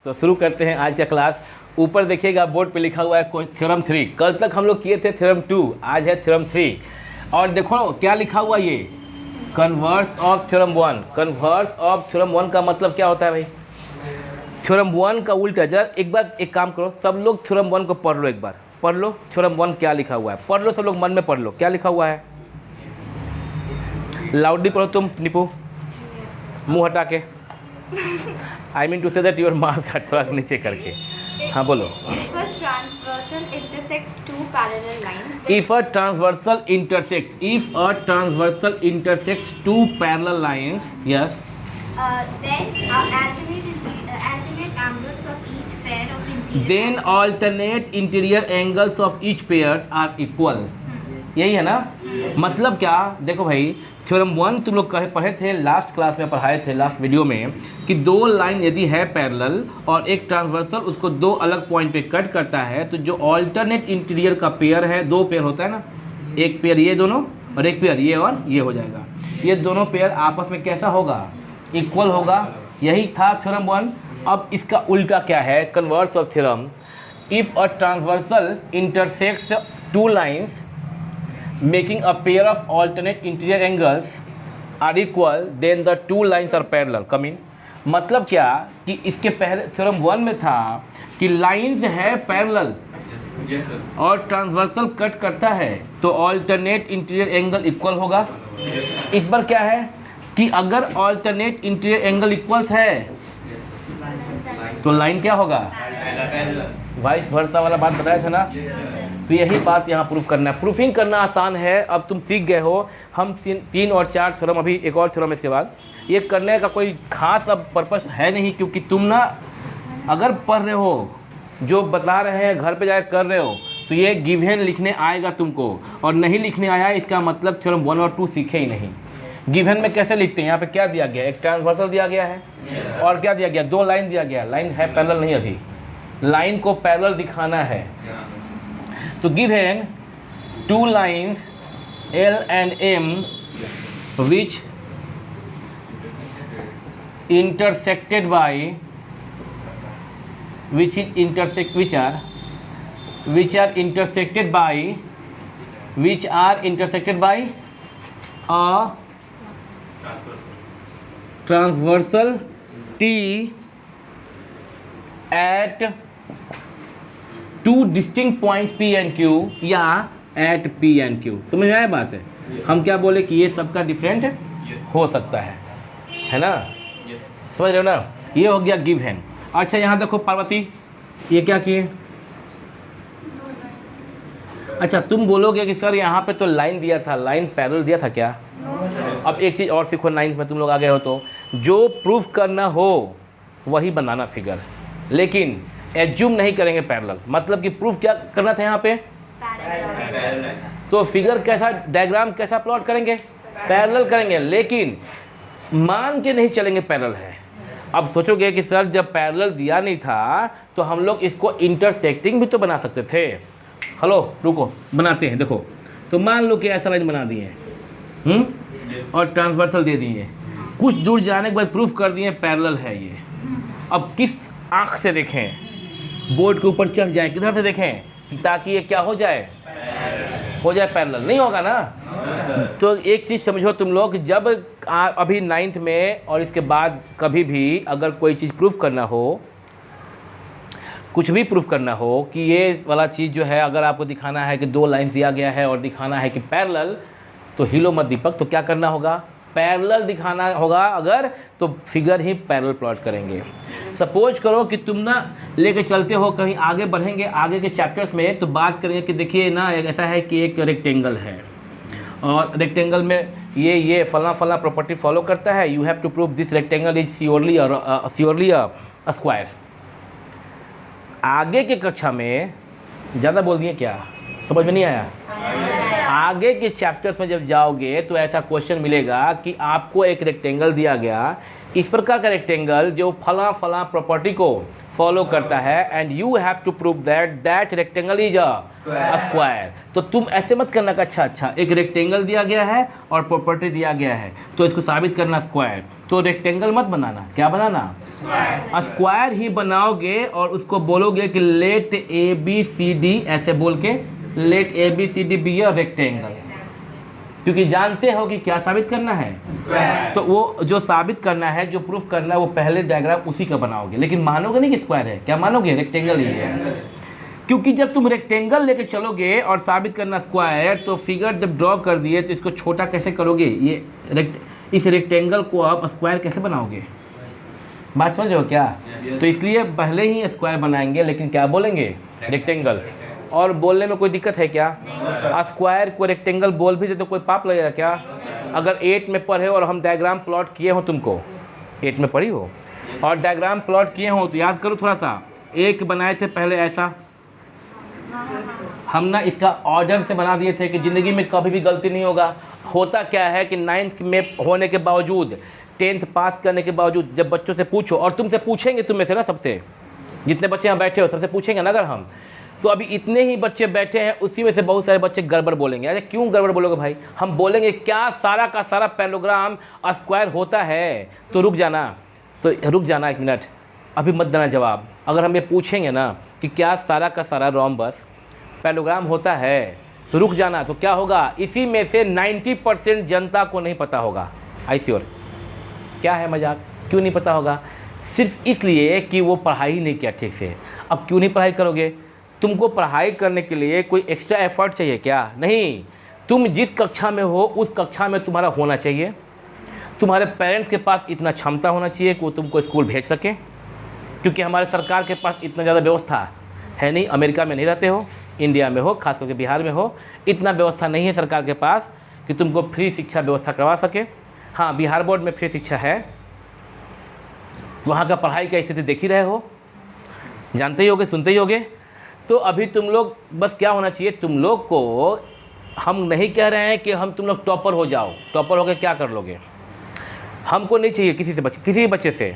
तो शुरू करते हैं आज का क्लास। ऊपर देखिएगा बोर्ड पे लिखा हुआ है थ्योरम 3। कल तक हम लोग किए थे थ्योरम 2, आज है थ्योरम 3। और देखो क्या लिखा हुआ ये converse of theorem 1। Converse of theorem 1 का मतलब क्या होता है भाई? थ्योरम 1 का उल्टा। जरा एक बार एक काम करो, सब लोग थ्योरम 1 को पढ़ लो, एक बार पढ़ लो थ्योरम 1 क्या लिखा हुआ है। पढ़ लो सब लोग, मन में पढ़ लो क्या लिखा हुआ है। लाउडली पढ़ो तुम निपू, मुंह हटा के। I mean to say that your mask थोड़ा नीचे करके। हाँ बोलो। If a transversal intersects two parallel lines, yes. Then alternate angles of each pair of interior. Then alternate interior angles of each pairs are equal. यही है ना? मतलब क्या? देखो भाई, थ्योरम 1 तुम लोग पढ़े थे लास्ट क्लास में, पढ़ाए थे लास्ट वीडियो में कि दो लाइन यदि है पैरेलल और एक ट्रांसवर्सल उसको दो अलग पॉइंट पे कट करता है, तो जो ऑल्टरनेट इंटीरियर का पेयर है, दो पेयर होता है ना, एक पेयर ये दोनों और एक पेयर ये और ये हो जाएगा। ये दोनों पेयर आपस में कैसा होगा? इक्वल होगा। यही था थ्योरम 1। अब इसका उल्टा क्या है? Converse of theorem. If a transversal intersects two lines making a pair of alternate interior angles are equal, then the two lines are parallel. Come in. मतलब क्या कि इसके पहले थ्योरम 1 में था कि लाइंस है पैरेलल और ट्रांसवर्सल कट करता है तो ऑल्टरनेट इंटीरियर एंगल इक्वल होगा। इस बार क्या है कि अगर ऑल्टरनेट इंटीरियर एंगल इक्वल्स है तो लाइन क्या होगा? वाइस वर्सा वाला बात बताया था ना, तो यही बात यहाँ प्रूफ करना है। प्रूफिंग करना आसान है, अब तुम सीख गए हो। हम तीन और चार थ्योरम, अभी एक और थ्योरम इसके बाद, ये करने का कोई खास अब पर्पस है नहीं, क्योंकि तुम ना अगर पढ़ रहे हो, जो बता रहे हैं घर पे जाकर कर रहे हो, तो ये गिवन लिखने आएगा तुमको, और नहीं लिखने आया इसका मतलब थ्योरम 1 और 2 सीखे ही नहीं। गिवन में कैसे लिखते हैं? यहाँ पे क्या दिया गया? एक ट्रांसवर्सल दिया गया है और क्या दिया गया? दो लाइन दिया गया। लाइन है पैरेलल नहीं, अभी लाइन को पैरेलल दिखाना है। तो given two lines L and M which intersected by which are intersected by a transversal T at two distinct points P and Q या at P and Q। समझ में आया बात है? हम क्या बोले कि ये सबका डिफरेंट हो सकता है ना? समझ रहे हो ना? ये हो गया गिवन। अच्छा यहाँ देखो पार्वती, ये क्या किए? अच्छा तुम बोलोगे कि सर यहाँ पे तो लाइन दिया था, लाइन पैरेलल दिया था क्या? अब एक चीज़ और सीखो, 9th में तुम लोग आ गए हो, तो जो प्रूफ करना हो वही बनाना फिगर, लेकिन एज्यूम नहीं करेंगे पैरेलल। मतलब कि प्रूफ क्या करना था यहाँ पे? तो फिगर कैसा, डायग्राम कैसा प्लॉट करेंगे? पैरेलल करेंगे, लेकिन मान के नहीं चलेंगे पैरेलल है। अब सोचोगे कि सर जब पैरेलल दिया नहीं था तो हम लोग इसको इंटरसेक्टिंग भी तो बना सकते थे। हेलो रुको, बनाते हैं। देखो तो मान लो कि ऐसा लाइन बना दिए और ट्रांसवर्सल दे दिए, कुछ दूर जाने के बाद प्रूफ कर दिए पैरेलल है ये। अब किस आँख से देखें? बोर्ड के ऊपर चढ़ जाए, किधर से देखें ताकि ये क्या हो जाए? हो जाए पैरेलल। नहीं होगा ना? तो एक चीज़ समझो तुम लोग, जब अभी 9th में और इसके बाद कभी भी अगर कोई चीज़ प्रूफ करना हो, कुछ भी प्रूफ करना हो कि ये वाला चीज़ जो है, अगर आपको दिखाना है कि दो लाइन दिया गया है और दिखाना है कि पैरेलल, तो हिलो मत दीपक, तो क्या करना होगा? पैरेलल दिखाना होगा। अगर तो फिगर ही पैरेलल प्लॉट करेंगे। सपोज करो कि तुम ना लेके चलते हो, कहीं आगे बढ़ेंगे, आगे के चैप्टर्स में तो बात करेंगे कि देखिए ना ऐसा है कि एक रेक्टेंगल है और रेक्टेंगल में ये फला प्रॉपर्टी फॉलो करता है। You have to prove this rectangle is surely a square. आगे के कक्षा में ज़्यादा बोल दिए क्या? समझ में नहीं आया? आगे के चैप्टर्स में जब जाओगे तो ऐसा क्वेश्चन मिलेगा कि आपको एक रेक्टेंगल दिया गया, इस प्रकार का रेक्टेंगल जो फला प्रॉपर्टी को फॉलो करता है and you have to prove that rectangle is a square. तो तुम ऐसे मत करना कि अच्छा एक रेक्टेंगल दिया गया है और प्रॉपर्टी दिया गया है तो इसको साबित करना स्क्वायर, तो रेक्टेंगल मत बनाना, क्या बनाना, स्क्वायर ही बनाओगे और उसको बोलोगे कि let A B C D, ऐसे बोल के let A B C D be a rectangle, क्योंकि जानते हो कि क्या साबित करना है, स्क्वायर। तो वो जो साबित करना है, जो प्रूफ करना है, वो पहले डायग्राम उसी का बनाओगे, लेकिन मानोगे नहीं कि स्क्वायर है, क्या मानोगे, रेक्टेंगल ही है। क्योंकि जब तुम रेक्टेंगल लेके चलोगे और साबित करना स्क्वायर, तो फिगर जब ड्रॉ कर दिए तो इसको छोटा कैसे करोगे, ये इस रेक्टेंगल को आप स्क्वायर कैसे बनाओगे, बात समझ रहे हो क्या। तो इसलिए पहले ही स्क्वायर बनाएंगे, लेकिन क्या बोलेंगे, रेक्टेंगल। और बोलने में कोई दिक्कत है क्या, स्क्वायर को रेक्टेंगल बोल भी दे तो कोई पाप लगेगा क्या। अगर 8 में पढ़े और हम डायग्राम प्लॉट किए हो, तुमको 8 में पढ़ी हो और डायग्राम प्लॉट किए हो तो याद करो थोड़ा सा, एक बनाए थे पहले ऐसा, हम ना इसका ऑर्डर से बना दिए थे कि ज़िंदगी में कभी भी गलती नहीं होगा। होता क्या है कि 9th में होने के बावजूद, 10th पास करने के बावजूद जब बच्चों से पूछो, और तुमसे पूछेंगे, तुम में से ना सबसे जितने बच्चे यहाँ बैठे हो सबसे पूछेंगे ना अगर हम, तो अभी इतने ही बच्चे बैठे हैं, उसी में से बहुत सारे बच्चे गड़बड़ बोलेंगे। अरे क्यों गड़बड़ बोलोगे भाई, हम बोलेंगे क्या सारा का सारा पैराग्राम स्क्वायर होता है, तो रुक जाना 1 मिनट, अभी मत देना जवाब। अगर हम ये पूछेंगे ना कि क्या सारा का सारा रोम्बस पैराग्राम होता है, तो रुक जाना, तो क्या होगा, इसी में से 90% जनता को नहीं पता होगा। आई श्योर, क्या है मजाक, क्यों नहीं पता होगा, सिर्फ इसलिए कि वो पढ़ाई ही नहीं किया ठीक से। अब क्यों नहीं पढ़ाई करोगे, तुमको पढ़ाई करने के लिए कोई एक्स्ट्रा एफर्ट चाहिए क्या, नहीं, तुम जिस कक्षा में हो उस कक्षा में तुम्हारा होना चाहिए। तुम्हारे पेरेंट्स के पास इतना क्षमता होना चाहिए कि वो तुमको स्कूल भेज सके, क्योंकि हमारे सरकार के पास इतना ज़्यादा व्यवस्था है नहीं। अमेरिका में नहीं रहते हो, इंडिया में हो, खास करके बिहार में हो, इतना व्यवस्था नहीं है सरकार के पास कि तुमको फ्री शिक्षा व्यवस्था करवा सके। हाँ, बिहार बोर्ड में फ्री शिक्षा है, वहाँ का पढ़ाई का स्थिति देख ही रहे हो, जानते ही होगे, सुनते ही होगे। तो अभी तुम लोग बस क्या होना चाहिए, तुम लोग को, हम नहीं कह रहे हैं कि हम तुम लोग टॉपर हो जाओ, टॉपर होकर क्या कर लोगे, हमको नहीं चाहिए किसी भी बच्चे से।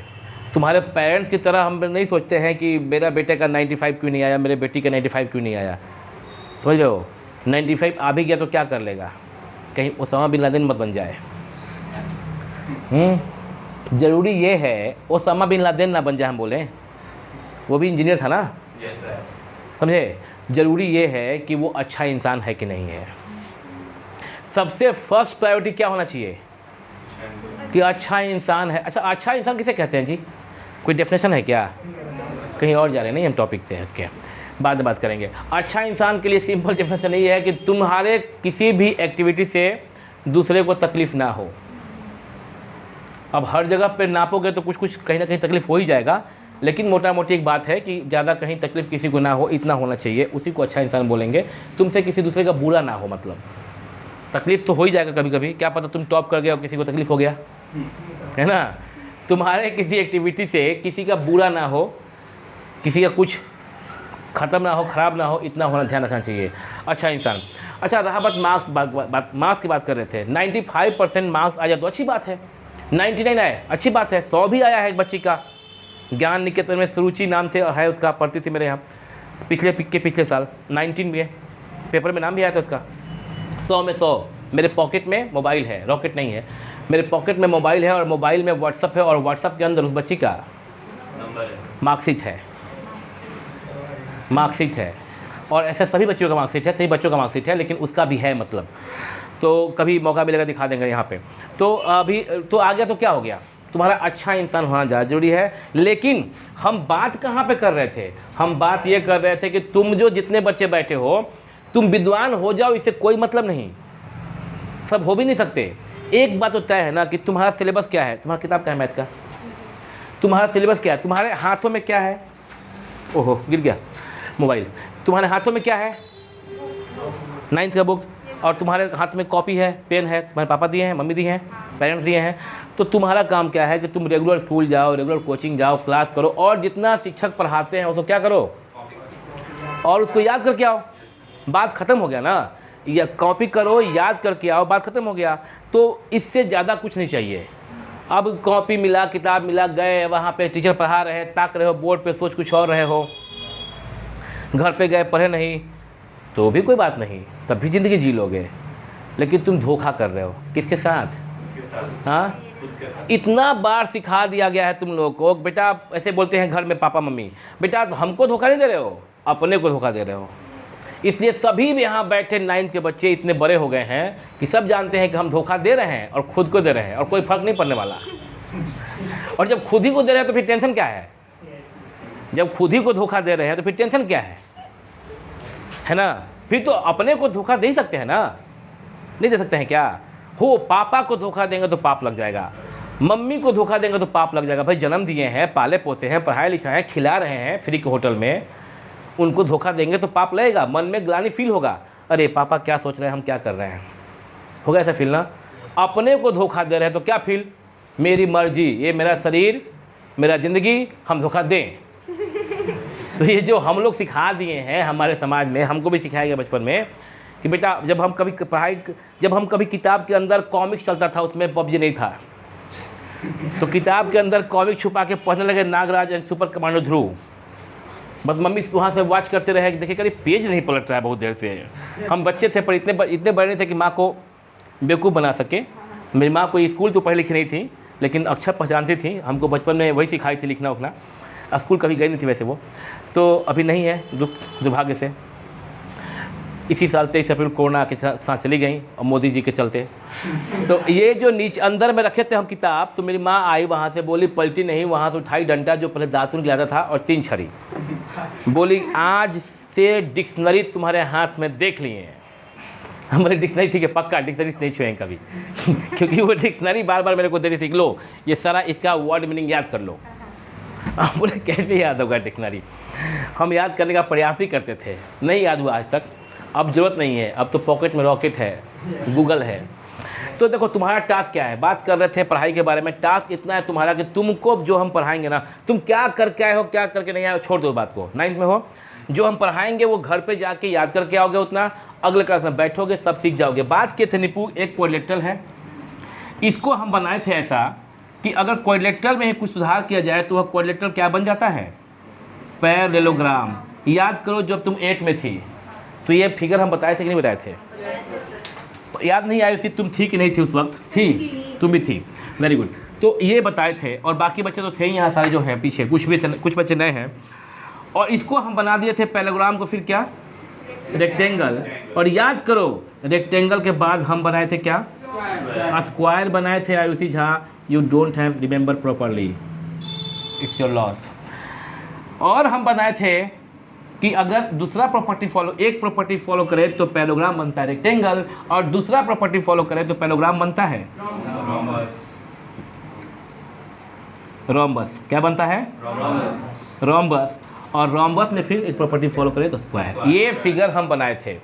तुम्हारे पेरेंट्स की तरह हम नहीं सोचते हैं कि मेरा बेटे का 95 क्यों नहीं आया, मेरे बेटी का 95 क्यों नहीं आया, समझ रहे हो। 95 आ भी गया तो क्या कर लेगा, कहीं ओसामा बिन लादेन मत बन जाए। ज़रूरी ये है ओसामा बिन लादेन ना बन जाए, हम बोलें, वो भी इंजीनियर था ना, समझे। ज़रूरी ये है कि वो अच्छा इंसान है कि नहीं है। सबसे फर्स्ट प्रायोरिटी क्या होना चाहिए कि अच्छा इंसान है। अच्छा, अच्छा इंसान किसे कहते हैं जी, कोई डेफिनेशन है क्या, कहीं और जा रहे हैं, नहीं हम टॉपिक से हट के बाद में बात करेंगे। अच्छा इंसान के लिए सिंपल डेफिनेशन ये है कि तुम्हारे किसी भी एक्टिविटी से दूसरे को तकलीफ़ ना हो। अब हर जगह पे नापोगे तो कुछ कहीं ना कहीं तकलीफ़ हो ही जाएगा, लेकिन मोटा मोटी एक बात है कि ज़्यादा कहीं तकलीफ़ किसी को ना हो, इतना होना चाहिए, उसी को अच्छा इंसान बोलेंगे। तुमसे किसी दूसरे का बुरा ना हो, मतलब तकलीफ़ तो हो ही जाएगा कभी कभी, क्या पता तुम टॉप कर गया और किसी को तकलीफ़ हो गया, है ना। तुम्हारे किसी एक्टिविटी से किसी का बुरा ना हो, किसी का कुछ ख़त्म ना हो, ख़राब ना हो, इतना होना ध्यान रखना चाहिए अच्छा इंसान। अच्छा, रहा बात मार्क्स की बात कर रहे थे। 95% मार्क्स आ जाए तो अच्छी बात है, 99 आए अच्छी बात है, 100 भी आया है एक बच्ची का। ज्ञान निकेतन में सुरुचि नाम से है उसका, पढ़ती थी मेरे यहाँ पिछले साल 19 में पेपर में नाम भी आया था उसका। 100 में 100। मेरे पॉकेट में मोबाइल है, रॉकेट नहीं है, मेरे पॉकेट में मोबाइल है और मोबाइल में व्हाट्सअप है और व्हाट्सअप के अंदर उस बच्ची का नंबर है, मार्कशीट है। और ऐसे सभी बच्चों का मार्कशीट है, लेकिन उसका भी है, मतलब तो कभी मौका मिलेगा दिखा देंगे यहाँ पे। तो अभी तो आ गया, तो क्या हो गया, तुम्हारा अच्छा इंसान होना ज़्यादा जरूरी है। लेकिन हम बात कहाँ पे कर रहे थे, हम बात ये कर रहे थे कि तुम जो जितने बच्चे बैठे हो, तुम विद्वान हो जाओ, इससे कोई मतलब नहीं, सब हो भी नहीं सकते। एक बात तो तय है ना कि तुम्हारा सिलेबस क्या है, तुम्हारा किताब क्या है मैथ का, तुम्हारा सिलेबस क्या है, तुम्हारे हाथों में क्या है, ओहो गिर गया मोबाइल, तुम्हारे हाथों में क्या है, 9th का बुक, और तुम्हारे हाथ में कॉपी है, पेन है, तुम्हारे पापा दिए हैं, मम्मी दिए हैं, पेरेंट्स दिए हैं। तो तुम्हारा काम क्या है कि तुम रेगुलर स्कूल जाओ, रेगुलर कोचिंग जाओ, क्लास करो, और जितना शिक्षक पढ़ाते हैं उसको क्या करो, और उसको याद करके आओ, बात ख़त्म हो गया ना। या कॉपी करो, याद करके आओ, बात ख़त्म हो गया। तो इससे ज़्यादा कुछ नहीं चाहिए। अब कॉपी मिला, किताब मिला, गए वहाँ पे टीचर पढ़ा रहे हैं, ताक रहे हो बोर्ड पे, सोच कुछ और रहे हो, घर पे गए पढ़े नहीं तो भी कोई बात नहीं, तब भी ज़िंदगी जी लोगे। लेकिन तुम धोखा कर रहे हो किसके साथ? हाँ, इतना बार सिखा दिया गया है तुम लोगों को, बेटा ऐसे बोलते हैं घर में पापा मम्मी, बेटा हमको धोखा नहीं दे रहे हो, अपने को धोखा दे रहे हो। इसलिए सभी भी यहाँ बैठे 9th के बच्चे इतने बड़े हो गए हैं कि सब जानते हैं कि हम धोखा दे रहे हैं और खुद को दे रहे हैं और कोई फर्क नहीं पड़ने वाला। और जब खुद ही को दे रहे हैं तो फिर टेंशन क्या है? जब खुद ही को धोखा दे रहे हैं तो फिर टेंशन क्या है ना? फिर तो अपने को धोखा दे ही सकते हैं ना, नहीं दे सकते हैं क्या? हो पापा को धोखा देंगे तो पाप लग जाएगा, मम्मी को धोखा देंगे तो पाप लग जाएगा। भाई जन्म दिए हैं, पाले पोसे हैं, पढ़ाए लिखाए हैं, खिला रहे हैं फ्री के होटल में, उनको धोखा देंगे तो पाप लगेगा, मन में ग्लानि फील होगा, अरे पापा क्या सोच रहे हैं, हम क्या कर रहे हैं, होगा ऐसा फील ना। अपने को धोखा दे रहे हैं तो क्या फील, मेरी मर्जी, ये मेरा शरीर, मेरा ज़िंदगी, हम धोखा दें। तो ये जो हम लोग सिखा दिए हैं हमारे समाज में, हमको भी सिखाया गया बचपन में कि बेटा जब हम कभी किताब के अंदर कॉमिक्स चलता था, उसमें पबजी नहीं था, तो किताब के अंदर कॉमिक छुपा के पढ़ने लगे नागराज एंड सुपर कमांडो ध्रुव। बस मम्मी वहाँ से वॉच करते रहे कि देखिए करीब पेज नहीं पलट रहा है बहुत देर से। हम बच्चे थे पर इतने बड़े नहीं थे कि माँ को बेवकूफ़ बना सके। मेरी माँ कोई स्कूल तो पढ़ी लिखी नहीं थी, लेकिन अक्षर पहचानती थी, हमको बचपन में वही सिखाई थी लिखना उखना। स्कूल कभी गई नहीं थी वैसे वो, तो अभी नहीं है, दुर्भाग्य से। इसी साल 23 अप्रैल कोरोना के साथ चली गई और मोदी जी के चलते। तो ये जो नीचे अंदर में रखे थे हम किताब, तो मेरी माँ आई वहाँ से, बोली पलटी नहीं, वहाँ से उठाई डंडा जो पहले दातुन गिलाता था और 3 छड़ी, बोली आज से डिक्शनरी तुम्हारे हाथ में देख लिए हैं। हमारे डिक्शनरी, ठीक है पक्का डिक्शनरी नहीं छुएंगे कभी क्योंकि वो डिक्शनरी बार बार मेरे को दे रही थी, लो ये सारा इसका वर्ड मीनिंग याद कर लो। हम बोले कैसे याद होगा डिक्शनरी, हम याद करने का प्रयास भी करते थे, नहीं याद हुआ आज तक। अब ज़रूरत नहीं है, अब तो पॉकेट में रॉकेट है, गूगल है। तो देखो तुम्हारा टास्क क्या है, बात कर रहे थे पढ़ाई के बारे में। टास्क इतना है तुम्हारा कि तुमको जो हम पढ़ाएंगे ना, तुम क्या करके आए हो क्या करके नहीं आए हो छोड़ दो बात को। 9th में हो, जो हम पढ़ाएंगे वो घर पे जाके याद करके आओगे, उतना अगले क्लास में बैठोगे सब सीख जाओगे। बात किए थे निपू, एक क्वाड्रिलेटरल है, इसको हम बनाए थे ऐसा कि अगर क्वाड्रिलेटरल में कुछ सुधार किया जाए तो वह क्वाड्रिलेटरल क्या बन जाता है, पैरेललोग्राम। याद करो जब तुम 8 में थी तो ये फिगर हम बताए थे कि नहीं बताए थे? याद नहीं आई, तुम थी कि नहीं थी उस वक्त? थी, तुम भी थी, वेरी गुड। तो ये बताए थे और बाकी बच्चे तो थे ही यहाँ सारे जो हैं पीछे, कुछ बच्चे नए हैं। और इसको हम बना दिए थे पैरेललोग्राम को, फिर क्या रेक्टेंगल। और याद करो रेक्टेंगल के बाद हम बनाए थे क्या, स्क्वायर बनाए थे। Ayushi Jha, you don't have remember properly, it's your loss. और हम बनाए थे कि अगर दूसरा प्रॉपर्टी फॉलो, एक प्रॉपर्टी फॉलो करे तो पैरेललोग्राम बनता है रेक्टेंगल, और दूसरा प्रॉपर्टी फॉलो करे तो पैरेललोग्राम बनता है रोम्बस। क्या बनता है? रोम्बस। और रोम्बस में फिर एक प्रॉपर्टी फॉलो करे तो स्क्वायर। ये फिगर हम बनाए थे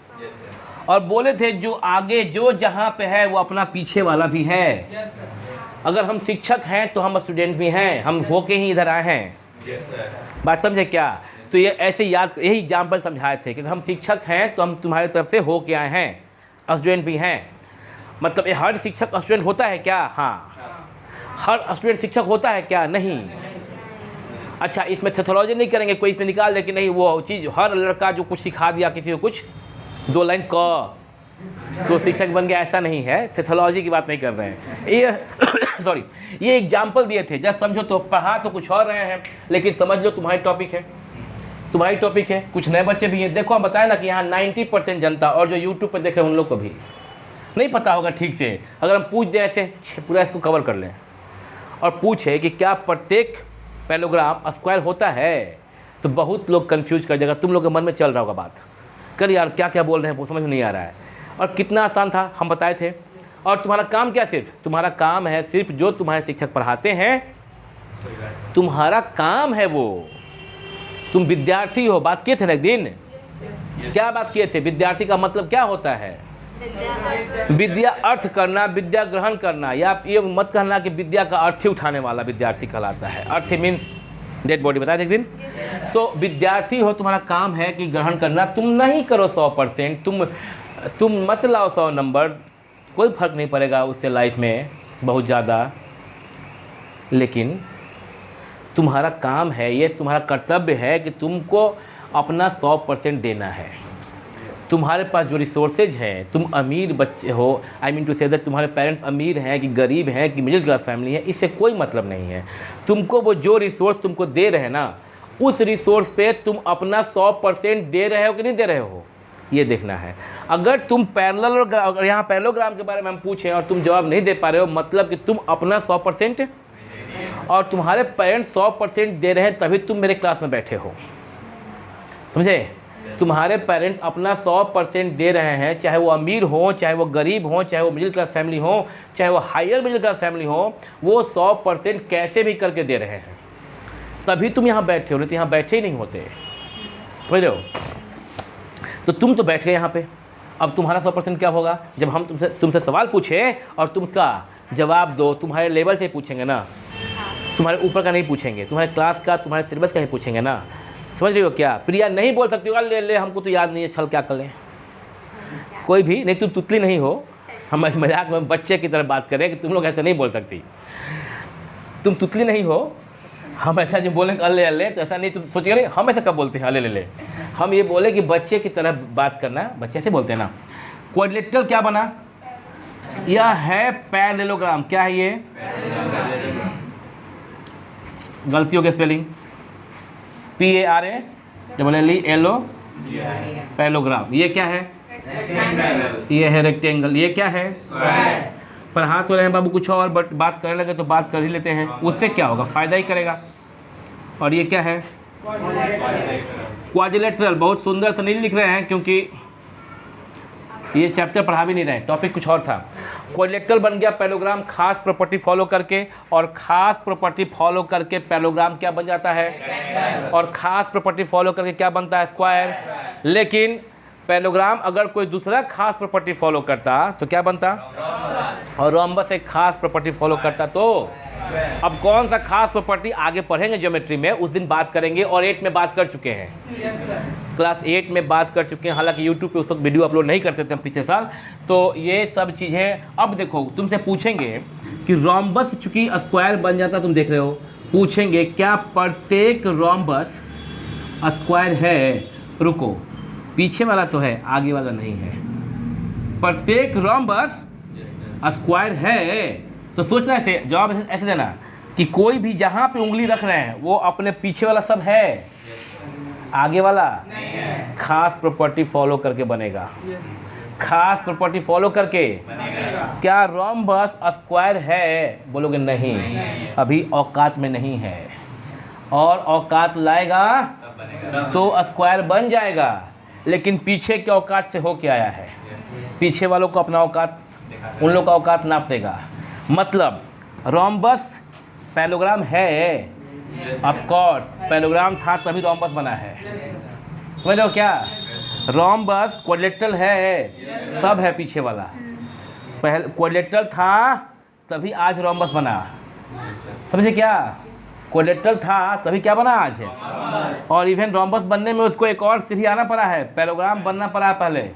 और बोले थे जो आगे जो जहाँ पे है वो अपना पीछे वाला भी है। अगर हम शिक्षक हैं तो हम स्टूडेंट भी हैं, हम होके ही इधर आए हैं। बात समझे क्या? तो ये ऐसे याद, यही एग्जाम्पल समझाए थे कि हम शिक्षक हैं तो हम तुम्हारी तरफ से हो के आए हैं, स्टूडेंट भी हैं। मतलब ये हर शिक्षक स्टूडेंट होता है क्या? हाँ। हर स्टूडेंट शिक्षक होता है क्या? नहीं। अच्छा, इसमें थेथोलॉजी नहीं करेंगे, कोई इसमें निकाल दे कि नहीं वो चीज़, हर लड़का जो कुछ सिखा दिया किसी को कुछ 2 लाइन क तो शिक्षक बन गया, ऐसा नहीं है। थेथोलॉजी की बात नहीं कर रहे हैं ये सॉरी, ये एग्जाम्पल दिए थे, जब समझो। तो पढ़ा तो कुछ और रहे हैं, लेकिन समझ लो तुम्हारी टॉपिक है, तुम्हारी टॉपिक है। कुछ नए बच्चे भी हैं, देखो हम बताए ना कि यहाँ 90% जनता, और जो यूट्यूब पर देख रहे हैं उन लोग को भी नहीं पता होगा ठीक से। अगर हम पूछ दें ऐसे पूरा इसको कवर कर लें और पूछे कि क्या प्रत्येक पैरेललोग्राम स्क्वायर होता है, तो बहुत लोग कंफ्यूज कर जाएगा। तुम लोग के मन में चल रहा होगा बात, कर यार क्या क्या बोल रहे हैं वो समझ में नहीं आ रहा है। और कितना आसान था हम बताए थे। और तुम्हारा काम क्या, सिर्फ तुम्हारा काम है, सिर्फ जो तुम्हारे शिक्षक पढ़ाते हैं तुम्हारा काम है वो। तुम विद्यार्थी हो, बात किए थे ना एक दिन, क्या बात किए थे? विद्यार्थी का मतलब क्या होता है? विद्या अर्थ करना, विद्या ग्रहण करना। या ये मत कहना कि विद्या का अर्थ ही उठाने वाला विद्यार्थी कहलाता है। अर्थ मीन्स डेड बॉडी, बताया एक दिन। तो विद्यार्थी हो, तुम्हारा काम है कि ग्रहण करना। तुम नहीं करो 100%, तुम मत लाओ 100 नंबर, कोई फर्क नहीं पड़ेगा उससे लाइफ में बहुत ज़्यादा। लेकिन तुम्हारा काम है, ये तुम्हारा कर्तव्य है कि तुमको अपना 100% देना है। तुम्हारे पास जो रिसोर्सेज है, तुम अमीर बच्चे हो, I mean to say that तुम्हारे पेरेंट्स अमीर हैं कि गरीब हैं कि मिडिल क्लास फैमिली है, इससे कोई मतलब नहीं है। तुमको वो जो रिसोर्स तुमको दे रहे हैं ना, उस रिसोर्स पे तुम अपना 100% दे रहे हो कि नहीं दे रहे हो, ये देखना है। अगर तुम पैरेलल, यहाँ पैरेललोग्राम के बारे में हम पूछें और तुम जवाब नहीं दे पा रहे हो, मतलब कि तुम अपना 100% और तुम्हारे पेरेंट्स 100% दे रहे हैं, तभी तुम मेरे क्लास में बैठे हो, समझे? तुम्हारे पेरेंट्स अपना 100% दे रहे हैं, चाहे वो अमीर हो, चाहे वो गरीब हो, चाहे वो मिडिल क्लास फैमिली हो, चाहे वो हायर मिडिल क्लास फैमिली हो, वो 100% कैसे भी करके दे रहे हैं, तभी तुम यहाँ बैठे हो, नहीं तो यहाँ बैठे ही नहीं होते, समझ रहे हो? तो तुम तो बैठ गए यहाँ पे। अब तुम्हारा 100% क्या होगा? जब हम तुमसे सवाल पूछे और तुम उसका जवाब दो, तुम्हारे लेवल से पूछेंगे ना, तुम्हारे ऊपर का नहीं पूछेंगे, तुम्हारे क्लास का, तुम्हारे सिलेबस का ही पूछेंगे ना, समझ रही हो क्या? प्रिया नहीं बोल सकती हो, ले हमको तो याद नहीं है, छल क्या कर लें, कोई भी नहीं, तुम तुतली नहीं हो, हम मजाक में बच्चे की तरह बात करें कि तुम लोग ऐसा नहीं बोल सकती, तुम तुतली नहीं हो। हम ऐसा जो बोलें अल्ले अल्ले तो ऐसा नहीं, तुम सोचिए नहीं हम ऐसा कब बोलते हैं अल्ले ले, हम ये बोले कि बच्चे की तरह बात करना, बच्चे से बोलते हैं ना। क्वाड्रिलेटरल क्या बना? यह है पैरेललोग्राम। क्या है ये? गलतियों के स्पेलिंग PARALLELO, पैरेललोग्राम। ये क्या है? ये है रेक्टेंगल। ये क्या है? पर हाथ हो रहे हैं बाबू कुछ और, बट बात करने लगे तो बात कर ही लेते हैं, उससे क्या होगा? फ़ायदा ही करेगा। और ये क्या है? क्वाड्रिलेटरल। बहुत सुंदर से नहीं लिख रहे हैं क्योंकि ये चैप्टर पढ़ा भी नहीं रहे, टॉपिक कुछ और था। क्वाड्रिलेटरल बन गया पैरेललोग्राम खास प्रॉपर्टी फॉलो करके, और खास प्रॉपर्टी फॉलो करके पैरेललोग्राम क्या बन जाता है? और खास प्रॉपर्टी फॉलो करके क्या बनता है? स्क्वायर। लेकिन पैरेललोग्राम अगर कोई दूसरा खास प्रॉपर्टी फॉलो करता तो क्या बनता? और रोम्बस एक खास प्रॉपर्टी फॉलो करता तो। अब कौन सा खास प्रॉपर्टी आगे पढ़ेंगे ज्योमेट्री में, उस दिन बात करेंगे, और 8 में बात कर चुके हैं, क्लास 8 में बात कर चुके हैं। हालांकि यूट्यूब पे उस वक्त वीडियो अपलोड नहीं करते थे हम पिछले साल, तो ये सब चीज़ें। अब देखो तुमसे पूछेंगे कि रोम्बस चूंकि स्क्वायर बन जाता, तुम देख रहे हो, पूछेंगे क्या प्रत्येक रोम्बस स्क्वायर है? रुको, पीछे वाला तो है, आगे वाला नहीं है। प्रत्येक रोम्बस स्क्वायर है, तो सोचना ऐसे, जवाब ऐसे देना कि कोई भी जहाँ पे उंगली रख रहे हैं वो अपने पीछे वाला सब है, आगे वाला नहीं है। खास प्रॉपर्टी फॉलो करके बनेगा, खास प्रॉपर्टी फॉलो करके बनेगा। क्या रोम्बस स्क्वायर है? बोलोगे नहीं, अभी औकात में नहीं है, और औकात लाएगा तो स्क्वायर बन जाएगा। लेकिन पीछे के औकात से हो के आया है, पीछे वालों को अपना औकात, उन लोगों का औकात नाप देगा। मतलब रोम्बस पैरेललोग्राम है, ऑफ कोर्स पैरेललोग्राम था तभी रोम्बस बना है, समझ लो क्या? रोम्बस क्वाड्रिलेटरल है, सब है पीछे वाला, पहले क्वाड्रिलेटरल था तभी आज रोम्बस बना, समझे क्या? क्वाड्रिलेटरल था तभी क्या बना आज है। और इवन रोम्बस बनने में उसको एक और सीढ़ी आना पड़ा है, पैरेललोग्राम बनना पड़ा है पहले,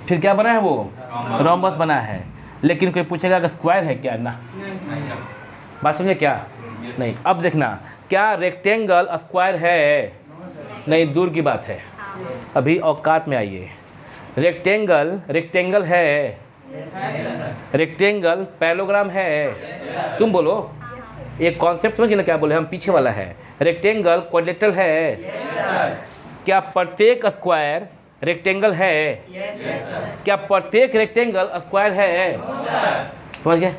फिर क्या बना है? वो रोम्बस बना है। लेकिन कोई पूछेगा कि स्क्वायर है क्या? ना, बात समझे क्या? नहीं। अब देखना, क्या रेक्टेंगल स्क्वायर है? नहीं, दूर की बात है, अभी औकात में आइए। रेक्टेंगल है, रेक्टेंगल पैरेललोग्राम है। तुम बोलो, एक कॉन्सेप्ट समझिए ना क्या बोले हम? पीछे वाला है, रेक्टेंगल क्वाड्रिलेटरल है। क्या प्रत्येक स्क्वायर रेक्टेंगल है? क्या प्रत्येक रेक्टेंगल स्क्वायर है? समझ गए?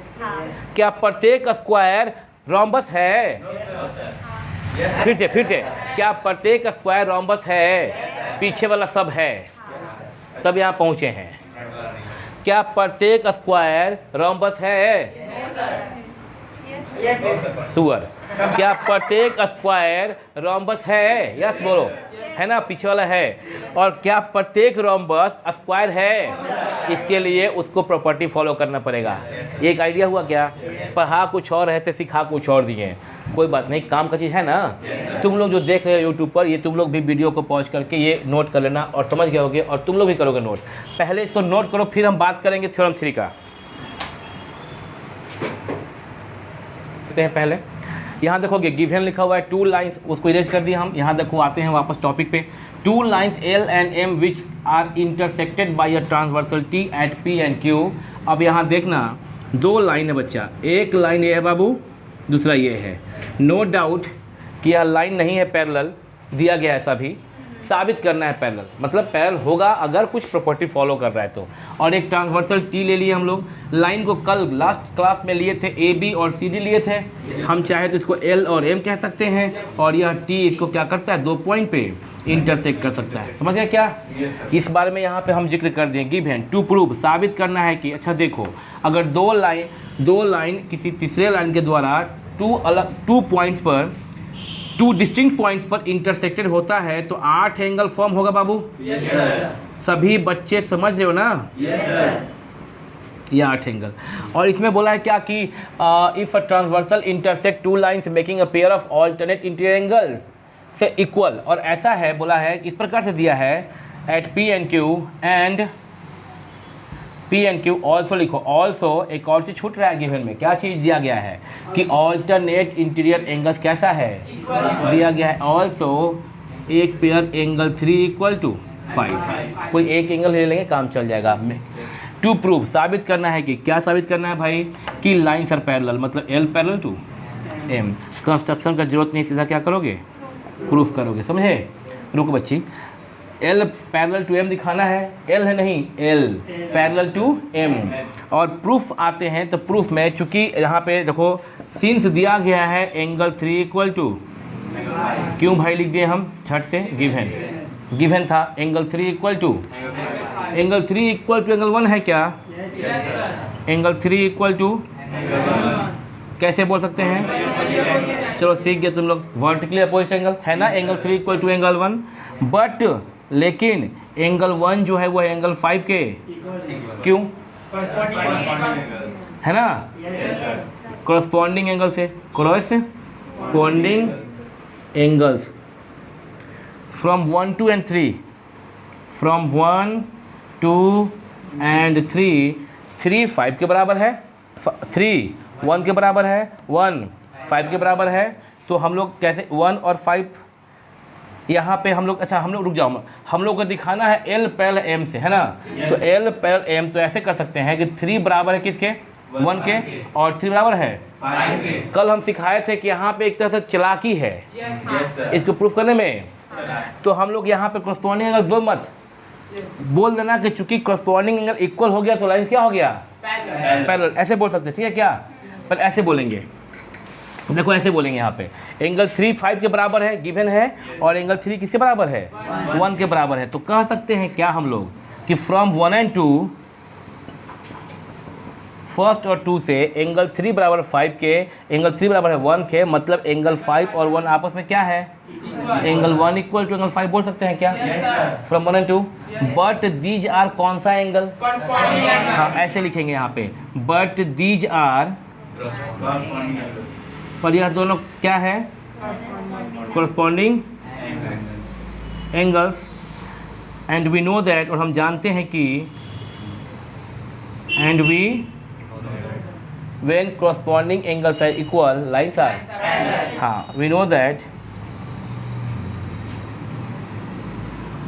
क्या प्रत्येक स्क्वायर रोम्बस है? फिर से क्या प्रत्येक स्क्वायर रोम्बस है? पीछे वाला सब है, सब यहाँ पहुँचे हैं। क्या प्रत्येक स्क्वायर रोम्बस है? सुअर। क्या प्रत्येक स्क्वायर रोम्बस है? यस बोलो, है ना, पीछे वाला है। और क्या प्रत्येक रोम्बस स्क्वायर है? इसके लिए उसको प्रॉपर्टी फॉलो करना पड़ेगा। एक आइडिया हुआ क्या? पढ़ा कुछ और रहते, सिखा कुछ और दिए, कोई बात नहीं, काम का चीज़ है ना। तुम लोग जो देख रहे हो यूट्यूब पर, ये तुम लोग भी वीडियो को पॉज करके ये नोट कर लेना, और समझ गए होगे, और तुम लोग भी करोगे नोट। पहले इसको नोट करो, फिर हम बात करेंगे थ्योरम 3 का। करते हैं पहले। यहाँ देखोगे गिवन लिखा हुआ है 2 लाइन्स, उसको इरेज कर दिया हम। यहाँ देखो आते हैं वापस टॉपिक पे। 2 lines L and M which are intersected by a transversal T at P and Q। अब यहाँ देखना 2 लाइन है बच्चा, एक लाइन ये है बाबू, दूसरा ये है। नो डाउट कि यह लाइन नहीं है पैरेलल, दिया गया है, ऐसा भी साबित करना है पैरेलल, मतलब पैरेलल होगा अगर कुछ प्रॉपर्टी फॉलो कर रहा है तो। और एक ट्रांसवर्सल टी ले लिए हम लोग। लाइन को कल लास्ट क्लास में लिए थे, ए बी और सी डी लिए थे। हम चाहे तो इसको एल और एम कह सकते हैं, और यह टी इसको क्या करता है, 2 पॉइंट पे इंटरसेक्ट कर सकता है। समझ गए क्या? इस बारे में यहाँ पे हम जिक्र कर दें। गिवन टू प्रूव, साबित करना है कि अच्छा देखो, अगर दो लाइन किसी तीसरे लाइन के द्वारा 2 पॉइंट्स पर 2 डिस्टिंक्ट पॉइंट्स पर इंटरसेक्टेड होता है तो 8 एंगल फॉर्म होगा बाबू। Yes sir. सभी बच्चे समझ रहे हो ना? Yes sir. ये 8 एंगल। और इसमें बोला है क्या कि if a transversal intersect 2 lines making a pair of alternate interior angle से इक्वल। और ऐसा है, बोला है इस प्रकार से दिया है at P and Q also लिखो। ऑल्सो एक और चीज़ छूट रहा है गिवन में, क्या चीज़ दिया गया है कि ऑल्टरनेट इंटीरियर एंगल्स कैसा है, दिया गया है ऑल्सो एक पेयर एंगल 3 = 5। कोई एक एंगल ले लेंगे, काम चल जाएगा आप में। टू प्रूव, साबित करना है कि क्या साबित करना है भाई, कि लाइन्स आर पैरेलल, मतलब L parallel to M। Construction का जरूरत नहीं, सीधा क्या करोगे, प्रूफ करोगे। समझे? रुको बच्ची, L पैरेलल टू M दिखाना है, L है नहीं, L पैरेलल टू M। और प्रूफ आते हैं तो प्रूफ में चूंकि यहाँ पे देखो सिंस दिया गया है एंगल 3 = क्यों भाई लिख दिए हम झट से, गिवन था एंगल 3 = एंगल 3 = एंगल 1 है क्या? एंगल 3 = कैसे बोल सकते हैं? चलो सीख गए तुम लोग, वर्टिकली अपोजिट एंगल है ना, एंगल 3 = एंगल 1। बट लेकिन एंगल 1 जो है वो है एंगल 5 के, क्यों है ना, कोरस्पॉन्डिंग एंगल से, corresponding angles from 1, 2 and 3, from 1, 2 and 3 5 के बराबर है, 3 1 के बराबर है, 1 5 के बराबर है। तो हम लोग कैसे 1 और 5 यहाँ पे हम लोग, अच्छा हम लोग रुक जाओ, हम लोग को दिखाना है L पैरेलल M से, है ना? तो L पैरेलल M, तो ऐसे कर सकते हैं कि 3 बराबर है किसके, 1 के, और 3 बराबर है 5 के। कल हम सिखाए थे कि यहाँ पे एक तरह से चालाकी है इसको प्रूफ करने में। तो हम लोग यहाँ पे कोरस्पॉन्डिंग एंगल दो मत बोल देना कि चूंकि कोरस्पॉन्डिंग एंगल इक्वल हो गया तो लाइन क्या हो गया, पैरेलल। ऐसे बोल सकते हैं, ठीक है क्या? पर ऐसे बोलेंगे, देखो ऐसे बोलेंगे यहाँ पे एंगल 3 5 के बराबर है, गिवन है, और एंगल 3 किसके बराबर है, 1 के बराबर है। तो कह सकते हैं क्या हम लोग कि फ्रॉम 1 and 2, फर्स्ट और 2 से एंगल 3 बराबर 5 के, एंगल 3 बराबर है 1 के, मतलब एंगल 5 और 1 आपस में क्या है, एंगल 1 = एंगल 5 बोल सकते हैं क्या, from 1 and 2। But these are कौन सा एंगल, हाँ ऐसे लिखेंगे यहाँ पे, बट दीज आर, पर यह दोनों क्या है, corresponding angles. And we know that, और हम जानते हैं कि, and we when corresponding angles are equal, lines are, हाँ we know that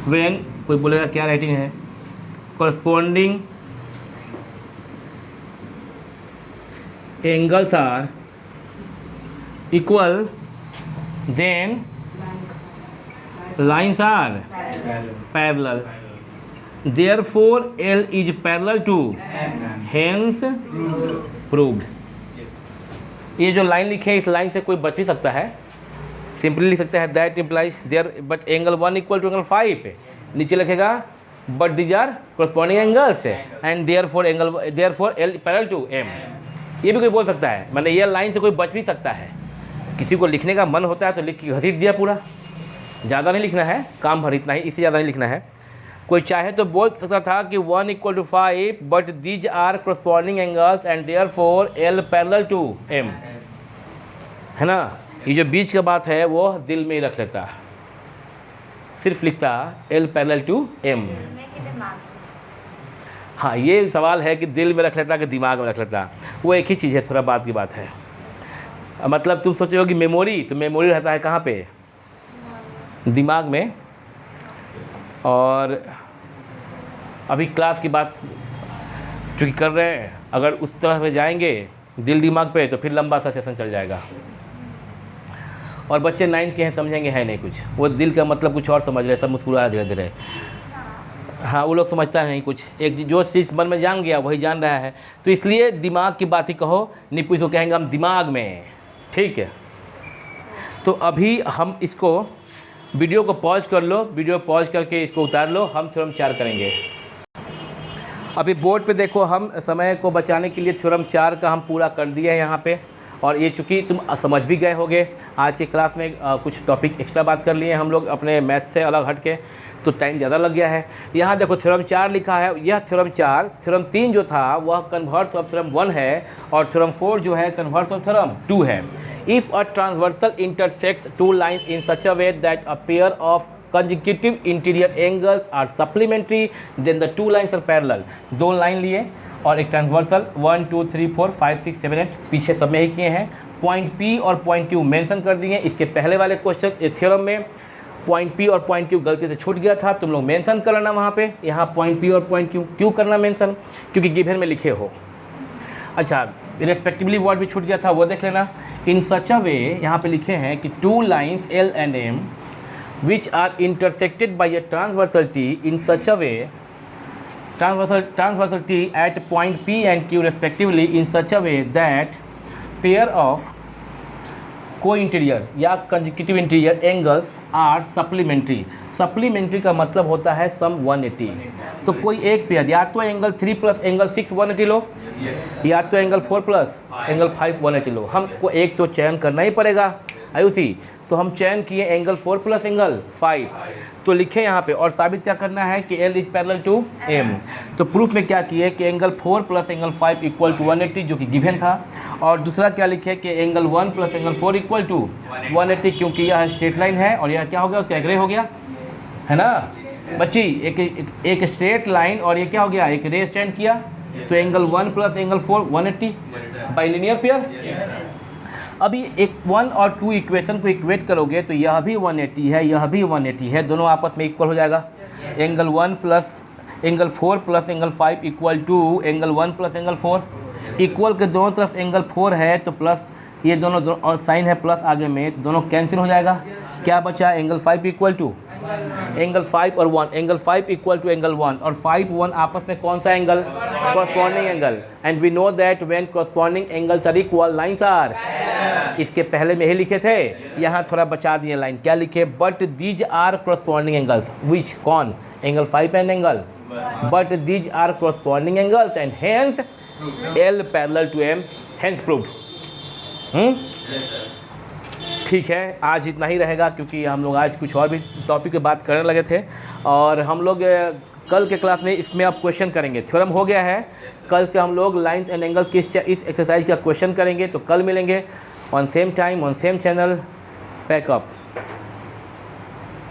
when, कोई बोलेगा क्या राइटिंग है, corresponding angles are equal, then lines are parallel, therefore L is parallel to, hence proved. ये जो लाइन लिखे है, इस लाइन से कोई बच भी सकता है, सिंपली लिख सकता है that implies there, but angle 1 = angle 5 पे नीचे लिखेगा but these are corresponding angles and therefore L parallel to M। ये भी कोई बोल सकता है, मैंने ये लाइन से कोई बच भी सकता है। किसी को लिखने का मन होता है तो लिख के घसीट दिया पूरा, ज़्यादा नहीं लिखना है, काम भर इतना ही, इससे ज़्यादा नहीं लिखना है। कोई चाहे तो बोल सकता था कि 1 = 5 but these are corresponding angles and therefore L parallel to M, है ना? ये जो बीच का बात है वो दिल में ही रख लेता, सिर्फ लिखता L पैरेलल टू M। हाँ ये सवाल है कि दिल में रख लेता कि दिमाग में रख लेता, वो एक ही चीज़ है, थोड़ा बात की बात है। मतलब तुम सोच रहे हो कि मेमोरी, तो मेमोरी रहता है कहाँ पे? दिमाग में। और अभी क्लास की बात चूँकि कर रहे हैं, अगर उस तरह पे जाएंगे दिल दिमाग पे तो फिर लंबा सा सेशन चल जाएगा। और बच्चे 9 के हैं, समझेंगे है नहीं कुछ, वो दिल का मतलब कुछ और समझ रहे, सब मुस्कुरा धीरे धीरे। हाँ, वो लोग समझता नहीं कुछ, एक जो चीज़ मन में जान गया वही जान रहा है। तो इसलिए दिमाग की बात ही कहो, नहीं पूछो कहेंगे हम दिमाग में, ठीक है। तो अभी हम इसको वीडियो को पॉज कर लो, वीडियो पॉज करके इसको उतार लो, हम थ्योरम 4 करेंगे। अभी बोर्ड पे देखो, हम समय को बचाने के लिए थ्योरम 4 का हम पूरा कर दिया है यहाँ पे। और ये चूँकि तुम समझ भी गए होगे, आज की क्लास में कुछ टॉपिक एक्स्ट्रा बात कर लिए हम लोग अपने मैथ से अलग हट के, तो टाइम ज़्यादा लग गया है। यहाँ देखो थ्योरम 4 लिखा है, यह थ्योरम 4, थ्योरम 3 जो था वह कन्वर्स ऑफ थ्योरम 1 है, और थ्योरम 4 जो है कन्वर्स ऑफ थ्योरम 2 है। If a transversal intersects two lines in such a way that a pair of consecutive interior angles are supplementary, then the two lines are parallel। दो line लिए और एक transversal, 1 2 3 4 5 6 7 8 पीछे सब में ही किए हैं। पॉइंट P और पॉइंट Q मेंशन कर दिए। इसके पहले वाले क्वेश्चन थ्योरम में पॉइंट P और पॉइंट Q गलती से छूट गया था, तुम लोग मेंशन कर लेना वहाँ पे। यहाँ पॉइंट P और पॉइंट Q क्यों करना मेंशन? क्योंकि गिवन में लिखे हो। अच्छा, रिस्पेक्टिवली वर्ड भी छूट गया था, वो देख लेना। इन सच अ वे, यहाँ पे लिखे हैं कि two lines L and M which are intersected by a transversal T in such a way, transversal T at point P and Q respectively in such a way that pair of co-interior या consecutive interior angles are supplementary। Supplementary का मतलब होता है सम 180। तो कोई एक pair, या तो एंगल 3 प्लस एंगल 6 180 लो, या तो एंगल 4 प्लस एंगल 5 180 लो। हमको एक तो चयन करना ही पड़ेगा आयुषी, तो हम चयन किए एंगल 4 प्लस एंगल 5, तो लिखे यहाँ पे। और साबित क्या करना है कि L is parallel to M। तो प्रूफ में क्या किए कि angle 4 plus angle 5 equal to 180, जो कि गिवन था। और दूसरा क्या लिखे कि angle 1 plus angle 4 equal to 180, क्योंकि यह स्ट्रेट लाइन है और यह क्या हो गया, उसका एग्रे हो गया है ना बच्ची। एक स्ट्रेट लाइन और ये क्या हो गया, एक रे स्टैंड किया, तो angle 1 plus angle 4 180 by linear pair. अभी एक 1 और 2 इक्वेशन को इक्वेट करोगे तो यह भी 180 है, यह भी 180 है, दोनों आपस में इक्वल हो जाएगा। Angle 1 plus angle 4 plus angle 5 equal to angle 1 plus angle 4। Equal के दोनों तरफ एंगल 4 है तो प्लस ये दोनों और साइन है प्लस आगे में, दोनों कैंसिल हो जाएगा। क्या बचा, एंगल 5 इक्वल टू एंगल 5 और 1, एंगल 5 इक्वल टू एंगल 1, और 5 1 आपस में कौन सा angle, corresponding angle. And we know that when corresponding angles are equal lines are, इसके पहले में ही लिखे थे, यहाँ थोड़ा बचा दिए लाइन। क्या लिखे, but these are corresponding angles, which कौन, angle 5 and angle, but these are corresponding angles and hence L parallel to M, hence proved. ठीक है, आज इतना ही रहेगा, क्योंकि हम लोग आज कुछ और भी टॉपिक पे बात करने लगे थे। और हम लोग कल के क्लास में इसमें अब क्वेश्चन करेंगे। थ्योरम हो गया है, कल से हम लोग लाइंस एंड एंगल्स की इस एक्सरसाइज का क्वेश्चन करेंगे। तो कल मिलेंगे on same time on same channel. Pack up.